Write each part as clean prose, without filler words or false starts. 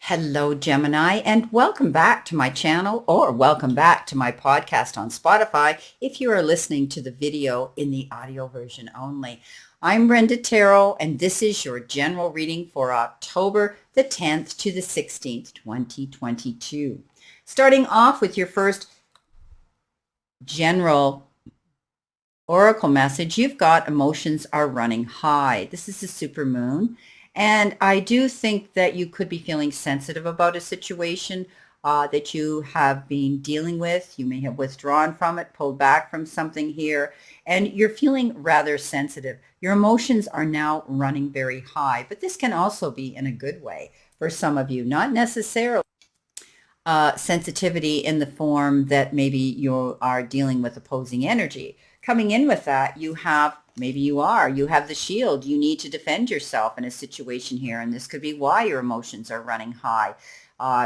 Hello, Gemini, and welcome back to my channel or welcome back to my podcast on Spotify if you are listening to the video in the audio version only. I'm Brenda Terrell, and this is your general reading for October the 10th to the 16th, 2022. Starting off with your first general oracle message, you've got emotions are running high. This is the super moon. And I do think that you could be feeling sensitive about a situation that you have been dealing with. You may have withdrawn from it, pulled back from something here, and you're feeling rather sensitive. Your emotions are now running very high, but this can also be in a good way for some of you, not necessarily sensitivity in the form that maybe you are dealing with opposing energy. Coming in with that, you have the shield. You need to defend yourself in a situation here, and this could be why your emotions are running high.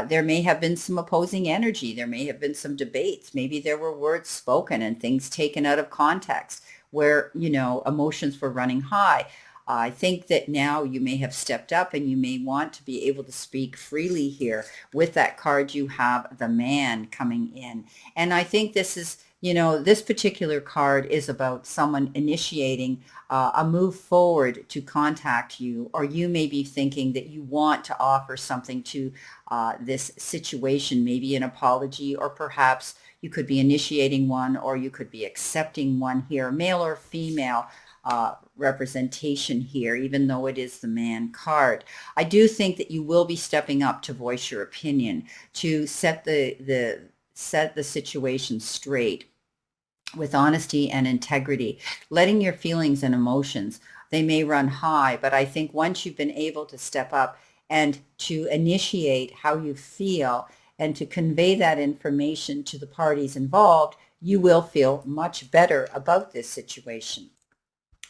There may have been some opposing energy. There may have been some debates. Maybe there were words spoken and things taken out of context where, emotions were running high. I think that now you may have stepped up and you may want to be able to speak freely here. With that card, you have the man coming in. And I think this is, this particular card is about someone initiating a move forward to contact you, or you may be thinking that you want to offer something to this situation, maybe an apology, or perhaps you could be initiating one, or you could be accepting one here, male or female. Representation here, even though it is the man card. I do think that you will be stepping up to voice your opinion, to set the situation straight with honesty and integrity, letting your feelings and emotions, they may run high, but I think once you've been able to step up and to initiate how you feel and to convey that information to the parties involved, you will feel much better about this situation.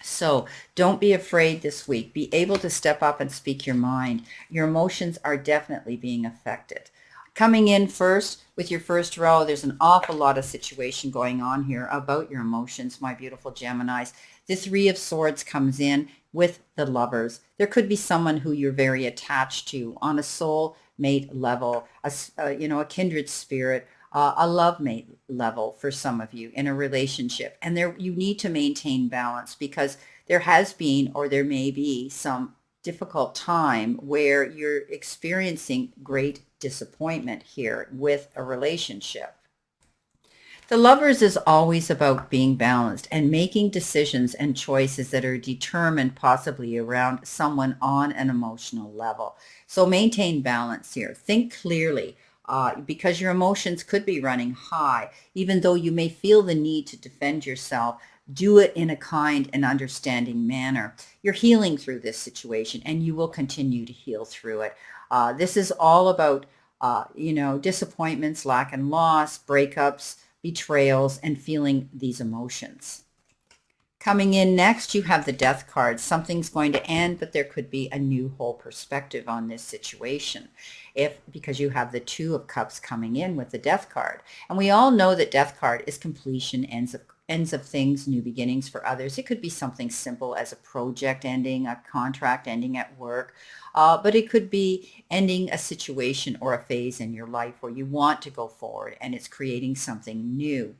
So don't be afraid this week. Be able to step up and speak your mind. Your emotions are definitely being affected. Coming in first with your first row, there's an awful lot of situation going on here about your emotions, my beautiful Geminis. The Three of Swords comes in with the Lovers. There could be someone who you're very attached to on a soul mate level, a kindred spirit, a love mate level for some of you in a relationship. And there you need to maintain balance because there has been or there may be some difficult time where you're experiencing great disappointment here with a relationship. The Lovers is always about being balanced and making decisions and choices that are determined possibly around someone on an emotional level. So maintain balance here. Think clearly. Because your emotions could be running high, even though you may feel the need to defend yourself, do it in a kind and understanding manner. You're healing through this situation and you will continue to heal through it. This is all about, disappointments, lack and loss, breakups, betrayals, and feeling these emotions. Coming in next, you have the Death card. Something's going to end, but there could be a new whole perspective on this situation because you have the Two of Cups coming in with the Death card. And we all know that Death card is completion, ends of things, new beginnings for others. It could be something simple as a project ending, a contract ending at work, but it could be ending a situation or a phase in your life where you want to go forward and it's creating something new.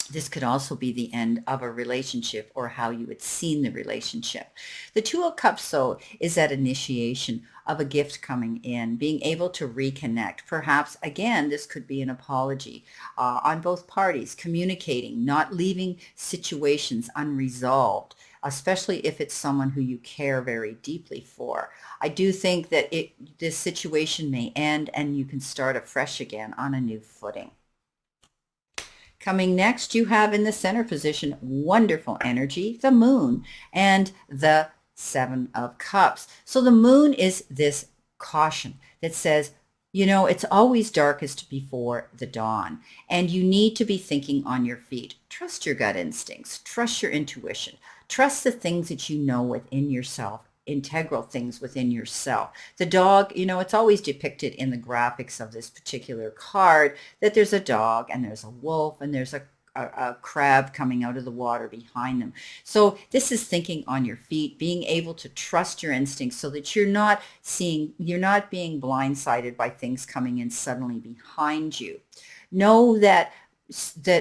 This could also be the end of a relationship or how you had seen the relationship. The Two of Cups, though, is that initiation of a gift coming in, being able to reconnect. Perhaps, again, this could be an apology on both parties, communicating, not leaving situations unresolved, especially if it's someone who you care very deeply for. I do think that this situation may end and you can start afresh again on a new footing. Coming next, you have in the center position, wonderful energy, the Moon, and the Seven of Cups. So the Moon is this caution that says, it's always darkest before the dawn, and you need to be thinking on your feet. Trust your gut instincts. Trust your intuition. Trust the things that you know within yourself, integral things within yourself. The dog, it's always depicted in the graphics of this particular card that there's a dog and there's a wolf and there's a a crab coming out of the water behind them. So this is thinking on your feet, being able to trust your instincts so that you're not being blindsided by things coming in suddenly behind you. Know that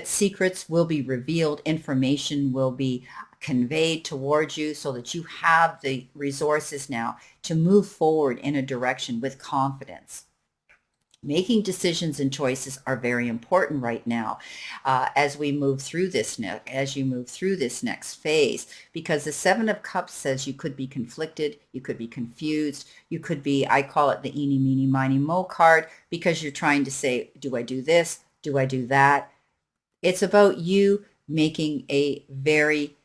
secrets will be revealed, information will be conveyed towards you so that you have the resources now to move forward in a direction with confidence. Making decisions and choices are very important right now as you move through this next phase, because the Seven of Cups says you could be conflicted, you could be confused, you could be, I call it the eeny, meeny, miny, mo card, because you're trying to say, do I do this? Do I do that? It's about you making a very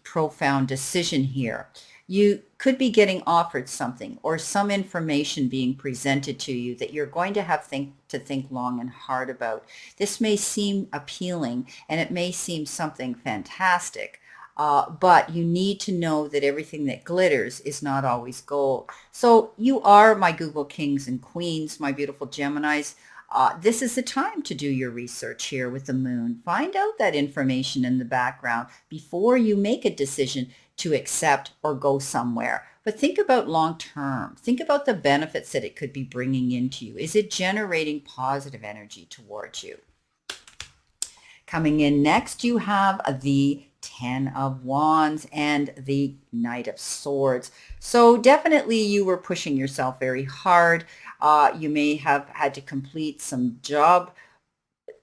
profound decision here. You could be getting offered something or some information being presented to you that you're going to have to think long and hard about. This may seem appealing and it may seem something fantastic, but you need to know that everything that glitters is not always gold. So you are my Google kings and queens, my beautiful Geminis. This is the time to do your research here with the moon. Find out that information in the background before you make a decision to accept or go somewhere. But think about long term. Think about the benefits that it could be bringing into you. Is it generating positive energy towards you? Coming in next, you have the Ten of Wands and the Knight of Swords. So definitely you were pushing yourself very hard. You may have had to complete some job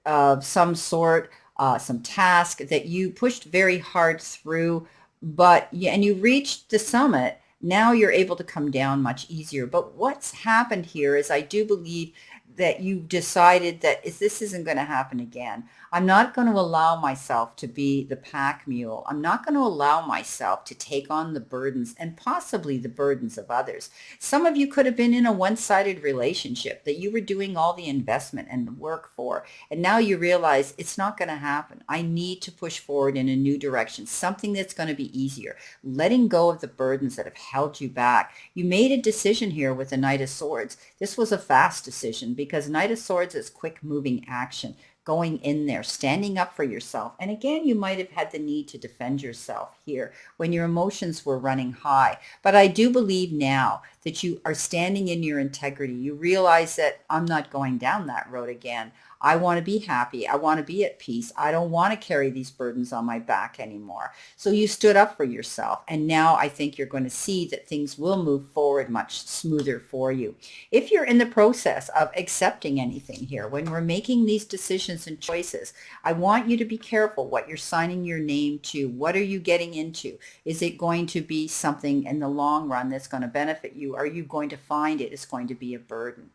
of some sort, some task that you pushed very hard through, and you reached the summit. Now you're able to come down much easier. But what's happened here is I do believe that you decided that this isn't going to happen again. I'm not going to allow myself to be the pack mule. I'm not going to allow myself to take on the burdens and possibly the burdens of others. Some of you could have been in a one-sided relationship that you were doing all the investment and the work for, and now you realize it's not going to happen. I need to push forward in a new direction, something that's going to be easier, letting go of the burdens that have held you back. You made a decision here with the Knight of Swords. This was a fast decision because Knight of Swords is quick moving action, going in there, standing up for yourself. And again, you might have had the need to defend yourself here when your emotions were running high. But I do believe now that you are standing in your integrity. You realize that I'm not going down that road again. I want to be happy. I want to be at peace. I don't want to carry these burdens on my back anymore. So you stood up for yourself. And now I think you're going to see that things will move forward much smoother for you. If you're in the process of accepting anything here, when we're making these decisions and choices, I want you to be careful what you're signing your name to. What are you getting into? Is it going to be something in the long run that's going to benefit you? Are you going to find it is going to be a burden?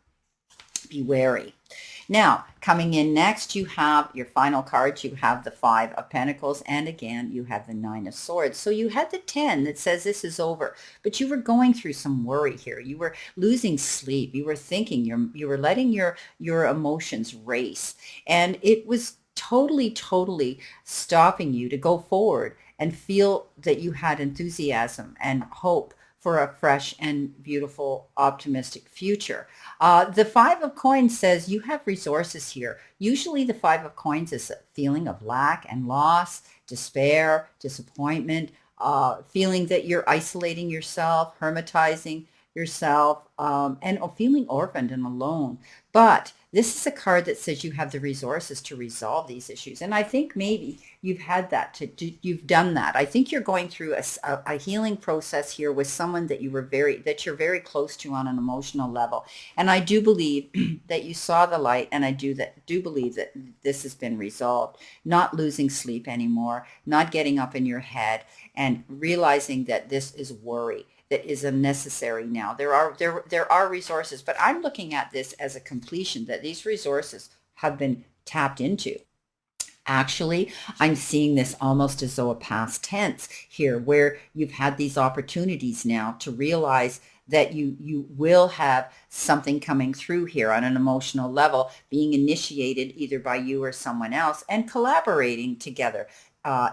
Be wary. Now, coming in next, you have your final cards. You have the Five of Pentacles, and again, you have the Nine of Swords. So you had the 10 that says this is over, but you were going through some worry here. You were losing sleep. You were thinking. You were letting your emotions race, and it was totally stopping you to go forward and feel that you had enthusiasm and hope for a fresh and beautiful, optimistic future. The Five of Coins says you have resources here. Usually the Five of Coins is a feeling of lack and loss, despair, disappointment, feeling that you're isolating yourself, hermitizing yourself, and feeling orphaned and alone. But this is a card that says you have the resources to resolve these issues. And I think maybe you've had that, you've done that. I think you're going through a healing process here with someone that you're very close to on an emotional level. And I do believe that you saw the light, and I do believe that this has been resolved. Not losing sleep anymore, not getting up in your head, and realizing that this is worry that is unnecessary now. There are resources, but I'm looking at this as a completion, that these resources have been tapped into. Actually, I'm seeing this almost as though a past tense here, where you've had these opportunities now to realize that you will have something coming through here on an emotional level, being initiated either by you or someone else, and collaborating together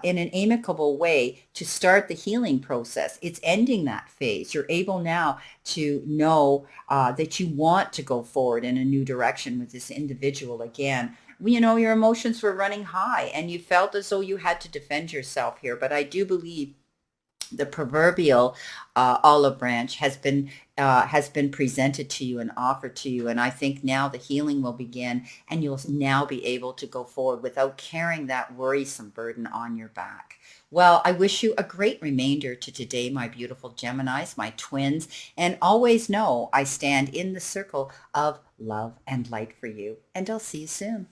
in an amicable way to start the healing process. It's ending that phase. You're able now to know that you want to go forward in a new direction with this individual again, your emotions were running high and you felt as though you had to defend yourself here. But I do believe the proverbial olive branch has been presented to you and offered to you, and I think now the healing will begin, and you'll now be able to go forward without carrying that worrisome burden on your back. Well, I wish you a great remainder to today, my beautiful Geminis, my twins, and always know I stand in the circle of love and light for you, and I'll see you soon.